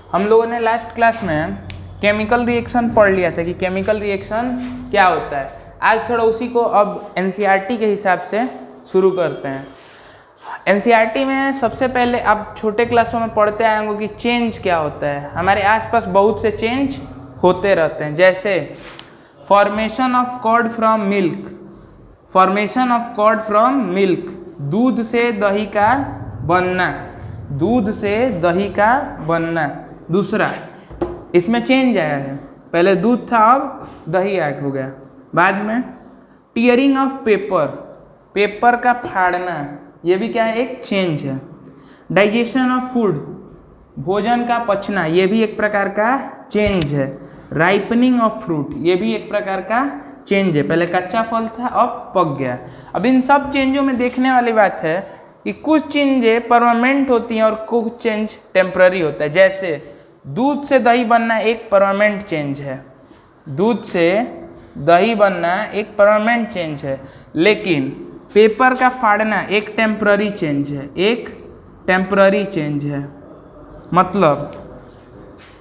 हम लोगों ने लास्ट क्लास में केमिकल रिएक्शन पढ़ लिया था कि केमिकल रिएक्शन क्या होता है। आज थोड़ा उसी को अब एनसीईआरटी के हिसाब से शुरू करते हैं। एनसीईआरटी में सबसे पहले आप छोटे क्लासों में पढ़ते आए होंगे कि चेंज क्या होता है। हमारे आसपास बहुत से चेंज होते रहते हैं, जैसे formation of curd from milk, formation of curd from milk, दूध से दही का बनना, दूध से दही का बनना। दूसरा, इसमें चेंज आया है, पहले दूध था अब दही ऐड हो गया। बाद में टीयरिंग ऑफ पेपर, पेपर का फाड़ना, ये भी क्या है, एक चेंज है। डाइजेशन ऑफ फूड, भोजन का पचना, ये भी एक प्रकार का चेंज है। राइपनिंग ऑफ फ्रूट, ये भी एक प्रकार का चेंज है, पहले कच्चा फल था अब पक गया। अब इन सब चेंजों में देखने वाली बात है कि कुछ चेंजें परमानेंट होती हैं और कुछ चेंज टेम्पररी होता है। जैसे दूध से दही बनना एक परमानेंट चेंज है, दूध से दही बनना एक परमानेंट चेंज है, लेकिन पेपर का फाड़ना एक टेम्पररी चेंज है, एक टेम्पररी चेंज है। मतलब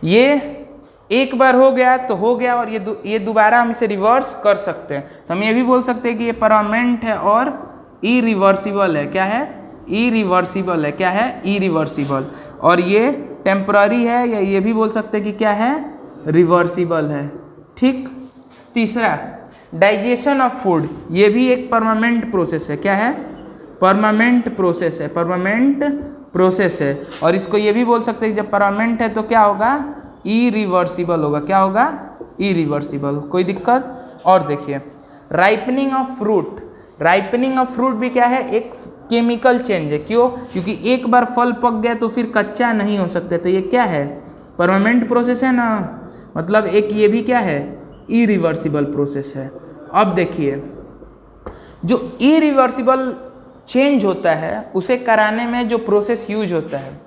ये एक बार हो गया तो हो गया और ये दोबारा हम इसे रिवर्स कर सकते हैं। तो हम ये भी बोल सकते हैं कि ये परमानेंट है और इरिवर्सिबल है। क्या है? इरिवर्सिबल है। क्या है? इरिवर्सिबल। और ये टेम्पररी है, या ये भी बोल सकते हैं कि क्या है, रिवर्सिबल है। ठीक। तीसरा, डाइजेशन ऑफ फूड, ये भी एक परमानेंट प्रोसेस है। क्या है? परमानेंट प्रोसेस है, परमानेंट प्रोसेस है। और इसको ये भी बोल सकते हैं कि जब परमानेंट है तो क्या होगा, इरिवर्सिबल होगा। क्या होगा? इरिवर्सिबल। कोई दिक्कत? और देखिए, ripening of fruit, ripening of fruit भी क्या है, एक केमिकल चेंज है। क्यों? क्योंकि एक बार फल पक गया तो फिर कच्चा नहीं हो सकता, तो ये क्या है, परमानेंट प्रोसेस है ना। मतलब एक ये भी क्या है, इरिवर्सिबल प्रोसेस है। अब देखिए, जो इरिवर्सिबल चेंज होता है उसे कराने में जो प्रोसेस यूज होता है,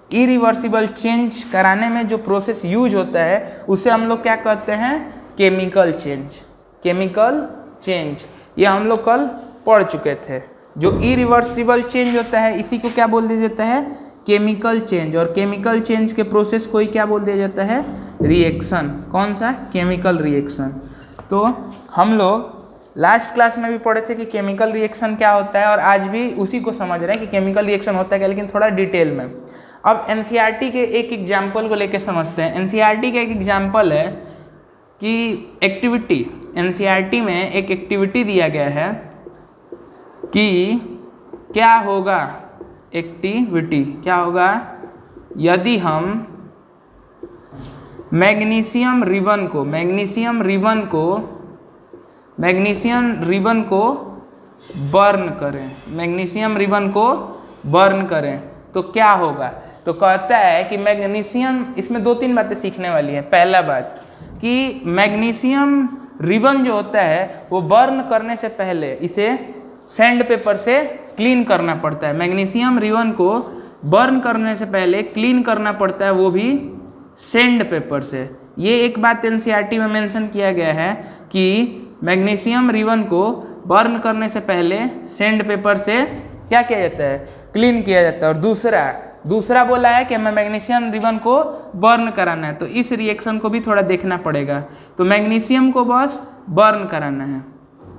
इरिवर्सिबल चेंज कराने में जो प्रोसेस यूज होता है उसे हम लोग क्या कहते हैं, केमिकल चेंज। केमिकल चेंज ये हम लोग कल पढ़ चुके थे। जो इरिवर्सिबल चेंज होता है इसी को क्या बोल दिया जाता है, केमिकल चेंज। और केमिकल चेंज के प्रोसेस को ही क्या बोल दिया जाता है, रिएक्शन। कौन सा? Chemical reaction. तो हम लोग लास्ट क्लास में भी पढ़े थे कि केमिकल रिएक्शन क्या होता है, और आज भी उसी को समझ रहे हैं कि केमिकल रिएक्शन होता है क्या, लेकिन थोड़ा डिटेल में। अब एनसीईआरटी के एक एग्जाम्पल को लेके समझते हैं। एनसीईआरटी का एक एग्जाम्पल है कि एक्टिविटी, एनसीईआरटी में एक एक्टिविटी दिया गया है कि क्या होगा, एक्टिविटी क्या होगा, यदि हम मैग्नीशियम रिबन को, मैग्नीशियम रिबन को बर्न करें, मैग्नीशियम रिबन को बर्न करें तो क्या होगा। तो कहता है कि मैग्नीशियम, इसमें दो तीन बातें सीखने वाली है। पहला बात कि मैग्नीशियम रिबन जो होता है वो बर्न करने से पहले इसे सैंड पेपर से क्लीन करना पड़ता है। मैग्नीशियम रिबन को बर्न करने से पहले क्लीन करना पड़ता है, वो भी सैंड पेपर से। ये एक बात एनसीईआरटी में मेंशन किया गया है कि मैग्नीशियम रिबन को बर्न करने से पहले सैंड पेपर से क्या किया जाता है, क्लीन किया जाता है। और दूसरा बोला है कि हमें मैग्नीशियम रिबन को बर्न कराना है, तो इस रिएक्शन को भी थोड़ा देखना पड़ेगा। तो मैग्नीशियम को बस बर्न कराना है।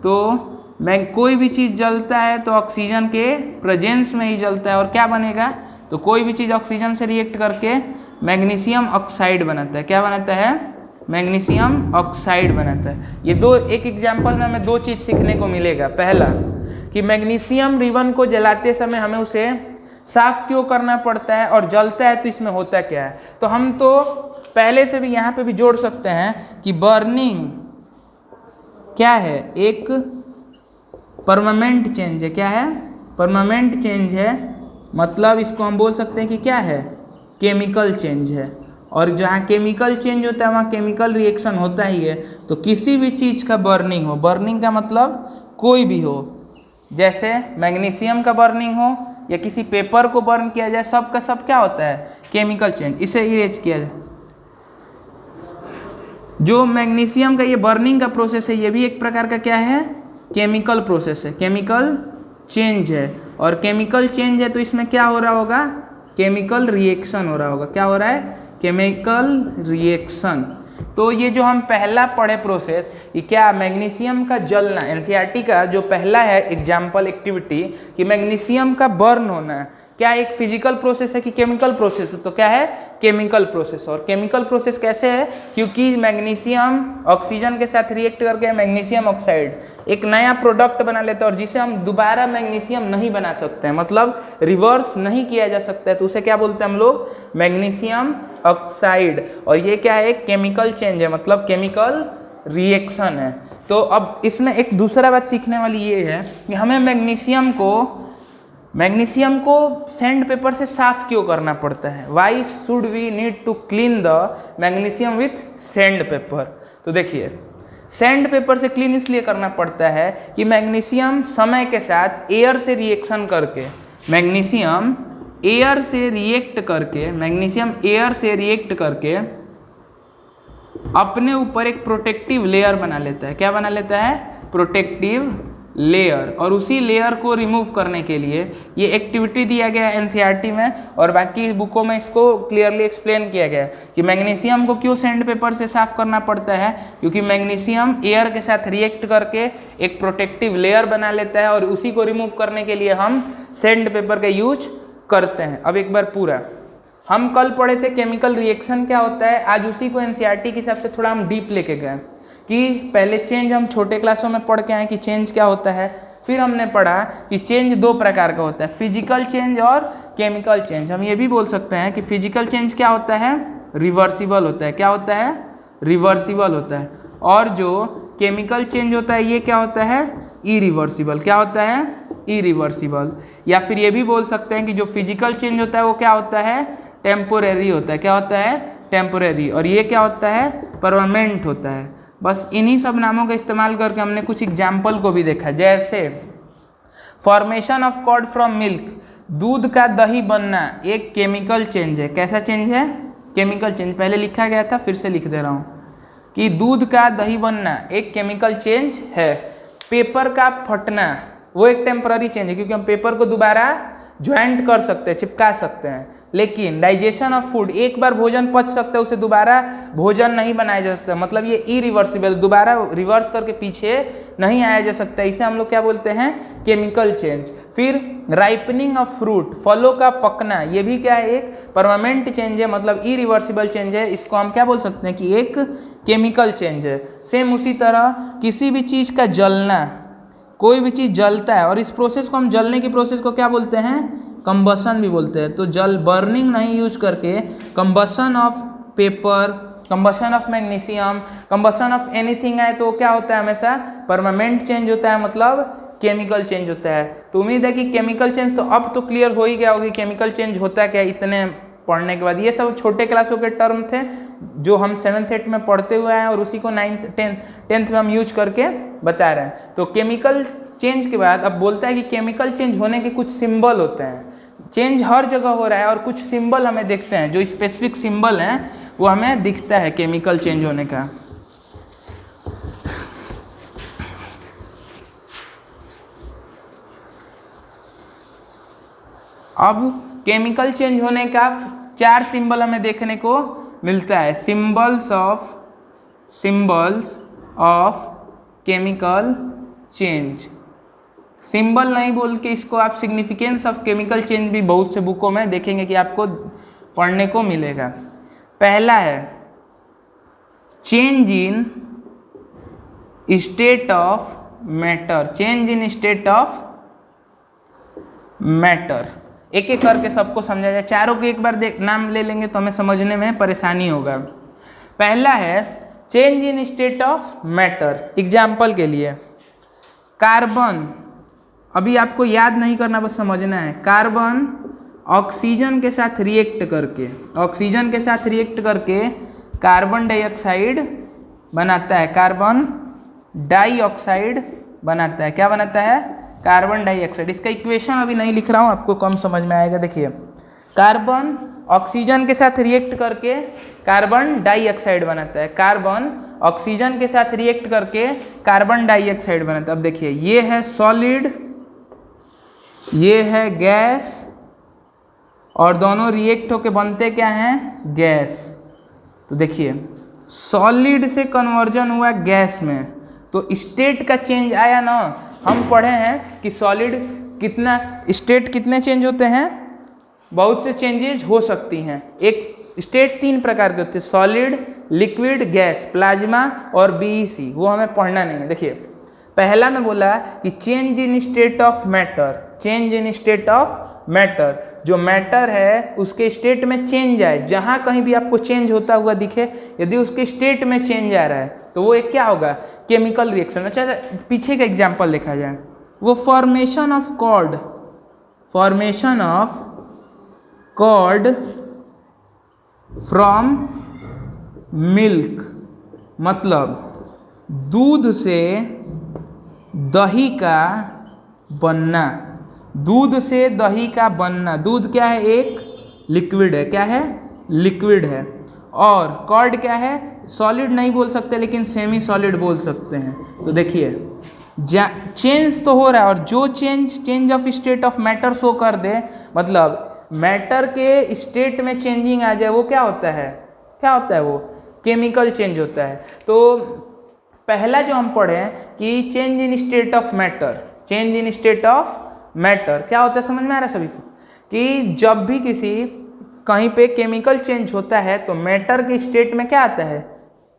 तो कोई भी चीज़ जलता है तो ऑक्सीजन के प्रेजेंस में ही जलता है, और क्या बनेगा, तो कोई भी चीज़ ऑक्सीजन से रिएक्ट करके मैग्नीशियम ऑक्साइड बनाता है। क्या बनाता है? मैग्नीशियम ऑक्साइड बनाता है। ये दो, एक एग्जाम्पल में हमें दो चीज़ सीखने को मिलेगा। पहला कि मैग्नीशियम रिबन को जलाते समय हमें उसे साफ क्यों करना पड़ता है, और जलता है तो इसमें होता क्या है। तो हम तो पहले से भी यहाँ पे भी जोड़ सकते हैं कि बर्निंग क्या है, एक परमानेंट चेंज है। क्या है? परमानेंट चेंज है। मतलब इसको हम बोल सकते हैं कि क्या है, केमिकल चेंज है। और जहाँ केमिकल चेंज होता है वहाँ केमिकल रिएक्शन होता ही है। तो किसी भी चीज़ का बर्निंग हो, बर्निंग का मतलब कोई भी हो, जैसे मैग्नीशियम का बर्निंग हो या किसी पेपर को बर्न किया जाए, सब का सब क्या होता है, केमिकल चेंज। इसे इरेज किया जाए। जो मैग्नीशियम का ये बर्निंग का प्रोसेस है, ये भी एक प्रकार का क्या है, केमिकल प्रोसेस है, केमिकल चेंज है। और केमिकल चेंज है तो इसमें क्या हो रहा होगा, केमिकल रिएक्शन हो रहा होगा। क्या हो रहा है? Chemical reaction. तो ये जो हम पहला पढ़े प्रोसेस, ये क्या मैग्नीशियम का जलना, एनसीईआरटी का जो पहला है एग्जाम्पल एक्टिविटी कि मैग्नीशियम का बर्न होना, क्या एक फिजिकल प्रोसेस है कि केमिकल प्रोसेस है? तो क्या है? Chemical process. और केमिकल प्रोसेस कैसे है? क्योंकि मैग्नीशियम ऑक्सीजन के साथ रिएक्ट करके मैग्नीशियम ऑक्साइड एक नया प्रोडक्ट बना लेता है और जिसे हम दोबारा मैग्नीशियम नहीं बना सकते हैं, मतलब रिवर्स नहीं किया जा सकता है, तो उसे क्या बोलते हैं हम लोग? Magnesium oxide. और ये क्या है? एक केमिकल चेंज है, मतलब केमिकल रिएक्शन है। तो अब इसमें एक दूसरा बात सीखने वाली ये है कि हमें मैग्नीशियम को सैंड पेपर से साफ क्यों करना पड़ता है? Why should we need to clean the magnesium with sand paper? तो देखिए, सैंड पेपर से क्लीन इसलिए करना पड़ता है कि मैग्नीशियम समय के साथ एयर से रिएक्शन करके मैग्नीशियम एयर से रिएक्ट करके अपने ऊपर एक प्रोटेक्टिव लेयर बना लेता है। क्या बना लेता है? Protective layer. और उसी लेयर को रिमूव करने के लिए ये एक्टिविटी दिया गया है एनसीईआरटी में, और बाकी बुकों में इसको क्लियरली एक्सप्लेन किया गया है कि मैग्नीशियम को क्यों सैंड पेपर से साफ करना पड़ता है, क्योंकि मैग्नीशियम एयर के साथ रिएक्ट करके एक प्रोटेक्टिव लेयर बना लेता है और उसी को रिमूव करने के लिए हम सैंड पेपर का यूज करते हैं। अब एक बार पूरा, हम कल पढ़े थे केमिकल रिएक्शन क्या होता है, आज उसी को एनसीईआरटी के हिसाब से थोड़ा हम डीप लेके गए कि पहले चेंज हम छोटे क्लासों में पढ़ के आए कि चेंज क्या होता है, फिर हमने पढ़ा कि चेंज दो प्रकार का होता है, फिजिकल चेंज और केमिकल चेंज। हम ये भी बोल सकते हैं कि फिजिकल चेंज क्या होता है? रिवर्सिबल होता है। क्या होता है? रिवर्सिबल होता है। और जो केमिकल चेंज होता है ये क्या होता है? इरिवर्सिबल। क्या होता है? इरिवर्सिबल। या फिर ये भी बोल सकते हैं कि जो फिजिकल चेंज होता है वो क्या होता है? टेम्पोरेरी होता है। क्या होता है? टेम्पोरेरी। और ये क्या होता है? परमानेंट होता है। बस इन्हीं सब नामों का इस्तेमाल करके हमने कुछ एग्जाम्पल को भी देखा, जैसे formation of curd from milk, दूध का दही बनना एक केमिकल चेंज है। कैसा चेंज है? Chemical change. पहले लिखा गया था, फिर से लिख दे रहा हूँ कि दूध का दही बनना एक केमिकल चेंज है। पेपर का फटना वो एक टेम्पररी चेंज है, क्योंकि हम पेपर को दोबारा ज्वाइंट कर सकते हैं, चिपका सकते हैं। लेकिन डाइजेशन ऑफ फूड, एक बार भोजन पच सकता है, उसे दोबारा भोजन नहीं बनाया जा सकता, मतलब ये इरिवर्सिबल, दोबारा रिवर्स करके पीछे नहीं आया जा सकता। इसे हम लोग क्या बोलते हैं? Chemical change. फिर राइपनिंग ऑफ फ्रूट, फलों का पकना, ये भी क्या है? एक परमानेंट चेंज है, मतलब इरिवर्सिबल चेंज है। इसको हम क्या बोल सकते हैं कि एक केमिकल चेंज है। सेम उसी तरह किसी भी चीज़ का जलना, कोई भी चीज़ जलता है और इस प्रोसेस को हम, जलने की प्रोसेस को क्या बोलते हैं? कंबशन भी बोलते हैं। तो बर्निंग नहीं यूज करके combustion of paper, combustion of magnesium, combustion of anything है तो क्या होता है? हमेशा परमानेंट चेंज होता है, मतलब केमिकल चेंज होता है। तो उम्मीद है कि केमिकल चेंज तो अब तो क्लियर हो ही गया होगी, केमिकल चेंज होता है क्या इतने पढ़ने के बाद। ये सब छोटे क्लासों के टर्म थे जो हम 7th 8th में पढ़ते हुए आए और उसी को 9th 10th में हम यूज करके बता रहे हैं। तो केमिकल चेंज के बाद अब बोलता है कि केमिकल चेंज होने के कुछ सिंबल होते हैं। चेंज हर जगह हो रहा है और कुछ सिंबल हमें दिखते हैं, जो स्पेसिफिक सिंबल हैं वो हमें दिखता है केमिकल चेंज होने का। अब केमिकल चेंज होने का 4 सिंबल हमें देखने को मिलता है। Symbols of chemical change. Symbol नहीं बोल के इसको आप सिग्निफिकेंस ऑफ केमिकल चेंज भी बहुत से बुकों में देखेंगे कि आपको पढ़ने को मिलेगा। पहला है change in state of matter. Change in state of matter, एक एक करके सबको समझा जाए। चारों के एक बार नाम ले लेंगे तो हमें समझने में परेशानी होगा। पहला है change in state of matter. Example के लिए कार्बन, अभी आपको याद नहीं करना, बस समझना है। कार्बन ऑक्सीजन के साथ रिएक्ट करके कार्बन डाइऑक्साइड बनाता है। कार्बन डाइऑक्साइड बनाता है। क्या बनाता है? Carbon dioxide. इसका इक्वेशन अभी नहीं लिख रहा हूँ, आपको कम समझ में आएगा। देखिए, कार्बन ऑक्सीजन के साथ रिएक्ट करके कार्बन डाइऑक्साइड बनाता है। कार्बन ऑक्सीजन के साथ रिएक्ट करके कार्बन डाइऑक्साइड बनाता है। अब देखिए, ये है सॉलिड, ये है गैस और दोनों रिएक्ट होके बनते क्या हैं, गैस। तो देखिए सॉलिड से कन्वर्जन हुआ गैस में, तो स्टेट का चेंज आया ना। हम पढ़े हैं कि सॉलिड कितना स्टेट कितने चेंज होते हैं, बहुत से चेंजेज हो सकती हैं। एक स्टेट 3 प्रकार के होते हैं, सॉलिड, लिक्विड, गैस, प्लाज्मा और बीईसी। वो हमें पढ़ना नहीं है। देखिए पहला में बोला कि change in state of matter, change in state of matter, जो मैटर है उसके स्टेट में चेंज आए, जहाँ कहीं भी आपको चेंज होता हुआ दिखे, यदि उसके स्टेट में चेंज आ रहा है तो वो एक क्या होगा, केमिकल रिएक्शन। अच्छा पीछे का एग्जाम्पल देखा जाए, वो formation of curd, formation of curd from milk, मतलब दूध से दही का बनना, दूध से दही का बनना। दूध क्या है, एक लिक्विड है, क्या है, लिक्विड है। और कॉर्ड क्या है, सॉलिड नहीं बोल सकते लेकिन सेमी सॉलिड बोल सकते हैं। तो देखिए चेंज तो हो रहा है, और जो change of state of matter show कर दे, मतलब मैटर के स्टेट में चेंजिंग आ जाए, वो क्या होता है, क्या होता है, वो केमिकल चेंज होता है। तो पहला जो हम पढ़े कि change in state of matter, change in state of matter क्या होता है, समझ में आ रहा है सभी को, कि जब भी किसी कहीं पे केमिकल चेंज होता है तो मैटर के स्टेट में क्या आता है,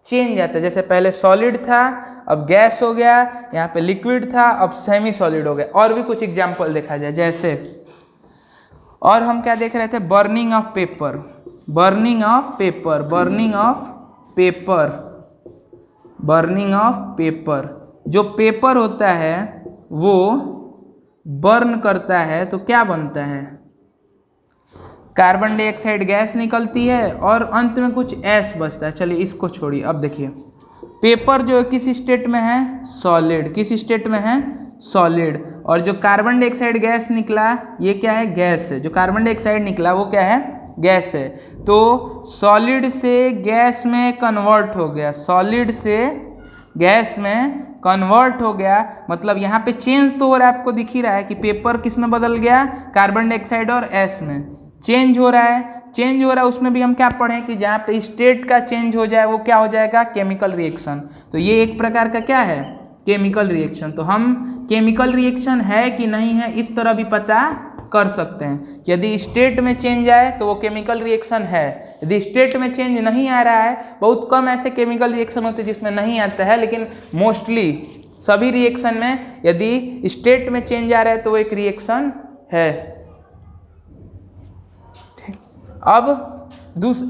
चेंज आता है। जैसे पहले सॉलिड था, अब गैस हो गया, यहाँ पे लिक्विड था, अब सेमी सॉलिड हो गया। और भी कुछ एग्जाम्पल देखा जाए, जैसे और हम क्या देख रहे थे, burning of paper, burning of paper, burning of paper, burning of paper. जो पेपर होता है वो बर्न करता है तो क्या बनता है, कार्बन डाइऑक्साइड गैस निकलती है और अंत में कुछ ऐश बचता है। चलिए इसको छोड़िए, अब देखिए पेपर जो किस स्टेट में है, सॉलिड, किस स्टेट में है, सॉलिड। और जो कार्बन डाइऑक्साइड गैस निकला ये क्या है, गैस है। जो कार्बन डाइऑक्साइड निकला वो क्या है, गैस है। तो सॉलिड से गैस में कन्वर्ट हो गया, सॉलिड से गैस में कन्वर्ट हो गया, मतलब यहाँ पे चेंज तो हो रहा है, आपको दिख ही रहा है कि पेपर किस में बदल गया, कार्बन डाइऑक्साइड और एस में चेंज हो रहा है, चेंज हो रहा है। उसमें भी हम क्या पढ़ें कि जहाँ पे स्टेट का चेंज हो जाए वो क्या हो जाएगा, केमिकल रिएक्शन। तो ये एक प्रकार का क्या है, केमिकल रिएक्शन। तो हम केमिकल रिएक्शन है कि नहीं है इस तरह भी पता कर सकते हैं। यदि स्टेट में चेंज आए तो वो केमिकल रिएक्शन है, यदि स्टेट में चेंज नहीं आ रहा है, बहुत कम ऐसे केमिकल रिएक्शन होते हैं जिसमें नहीं आता है, लेकिन मोस्टली सभी रिएक्शन में यदि स्टेट में चेंज आ रहा है तो वो एक रिएक्शन है। अब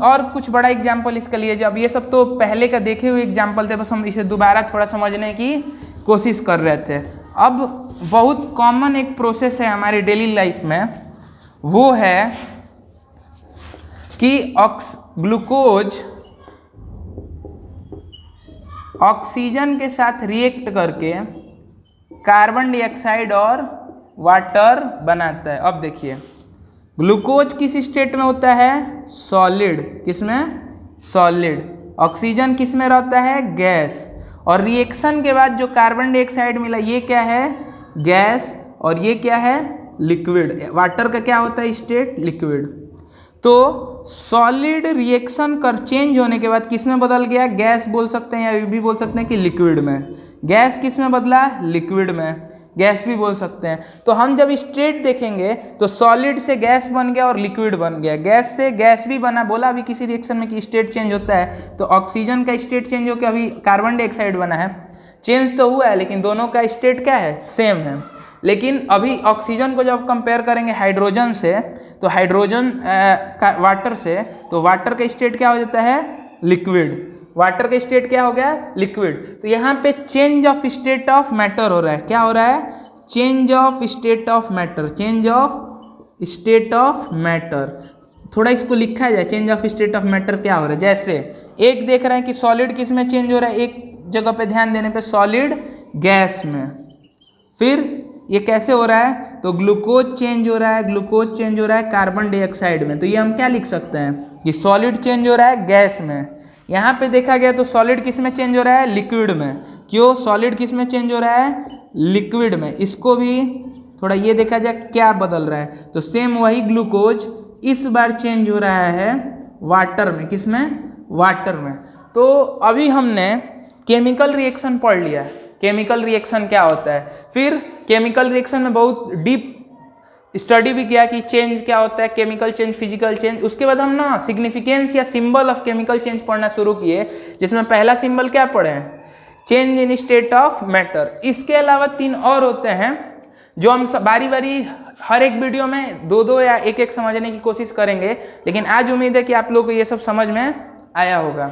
और कुछ बड़ा एग्जाम्पल इसके लिए, जब ये सब तो पहले का देखे हुए एग्जाम्पल थे, बस हम इसे दोबारा थोड़ा समझने की कोशिश कर रहे थे। अब बहुत कॉमन एक प्रोसेस है हमारी डेली लाइफ में, वो है कि ग्लूकोज ऑक्सीजन के साथ रिएक्ट करके कार्बन डाइऑक्साइड और वाटर बनाता है। अब देखिए ग्लूकोज किस स्टेट में होता है, सॉलिड, किसमें, सॉलिड। ऑक्सीजन किस में रहता है, गैस। और रिएक्शन के बाद जो कार्बन डाइऑक्साइड मिला ये क्या है, गैस, और ये क्या है, लिक्विड। वाटर का क्या होता है स्टेट, लिक्विड। तो सॉलिड रिएक्शन कर चेंज होने के बाद किस में बदल गया, गैस बोल सकते हैं या ये भी बोल सकते हैं कि लिक्विड में। गैस किस में बदला, लिक्विड में, गैस भी बोल सकते हैं। तो हम जब स्टेट देखेंगे तो सॉलिड से गैस बन गया और लिक्विड बन गया, गैस से गैस भी बना। बोला अभी किसी रिएक्शन में कि स्टेट चेंज होता है, तो ऑक्सीजन का स्टेट चेंज होकर अभी कार्बन डाइऑक्साइड बना है, चेंज तो हुआ है लेकिन दोनों का स्टेट क्या है, सेम है। लेकिन अभी ऑक्सीजन को जब कंपेयर करेंगे हाइड्रोजन से, तो हाइड्रोजन वाटर से, तो वाटर का स्टेट क्या हो जाता है, लिक्विड। वाटर का स्टेट क्या हो गया, लिक्विड। तो यहाँ पे change of state of matter हो रहा है, क्या हो रहा है, change of state of matter, change of state of matter. थोड़ा इसको लिखा जाए, change of state of matter क्या हो रहा है। जैसे एक देख रहे हैं कि सॉलिड किस में चेंज हो रहा है, एक जगह पे ध्यान देने पे सॉलिड गैस में। फिर ये कैसे हो रहा है, तो ग्लूकोज चेंज हो रहा है, ग्लूकोज चेंज हो रहा है कार्बन डाइऑक्साइड में। तो ये हम क्या लिख सकते हैं कि सॉलिड चेंज हो रहा है गैस में। यहाँ पे देखा गया तो सॉलिड किस में चेंज हो रहा है, लिक्विड में। क्यों, सॉलिड किस में चेंज हो रहा है, लिक्विड में। इसको भी थोड़ा ये देखा जाए क्या बदल रहा है, तो सेम वही ग्लूकोज इस बार चेंज हो रहा है वाटर में। किसमें? वाटर में। तो अभी हमने केमिकल रिएक्शन पढ़ लिया है, केमिकल रिएक्शन क्या होता है, फिर केमिकल रिएक्शन में बहुत डीप स्टडी भी किया कि चेंज क्या होता है, केमिकल चेंज, फिजिकल चेंज। उसके बाद हम ना सिग्निफिकेंस या सिंबल ऑफ केमिकल चेंज पढ़ना शुरू किए, जिसमें पहला सिंबल क्या पढ़े हैं? Change in state of matter. इसके अलावा 3 और होते हैं जो हम बारी बारी हर एक वीडियो में 2-2 या 1-1 समझने की कोशिश करेंगे, लेकिन आज उम्मीद है कि आप लोग को ये सब समझ में आया होगा।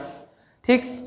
ठीक।